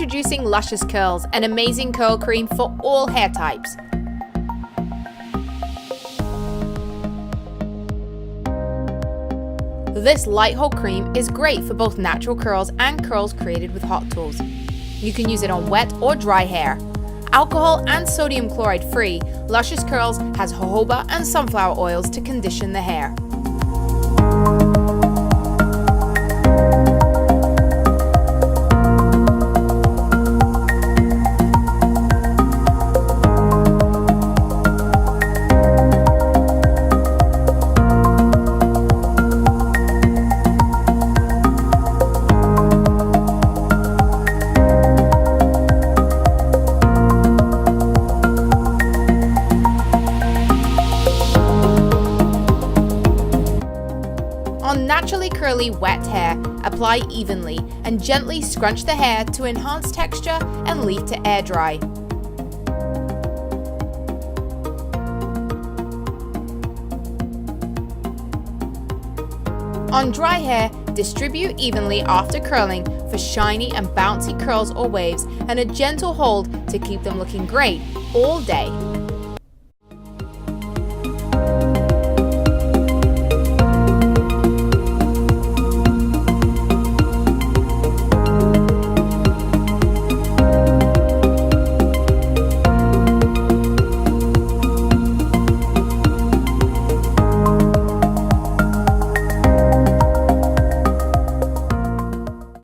Introducing Luscious Curls, an amazing curl cream for all hair types. This light hold cream is great for both natural curls and curls created with hot tools. You can use it on wet or dry hair. Alcohol and sodium chloride free, Luscious Curls has jojoba and sunflower oils to condition the hair. On naturally curly wet hair, apply evenly and gently scrunch the hair to enhance texture and leave to air dry. On dry hair, distribute evenly after curling for shiny and bouncy curls or waves and a gentle hold to keep them looking great all day.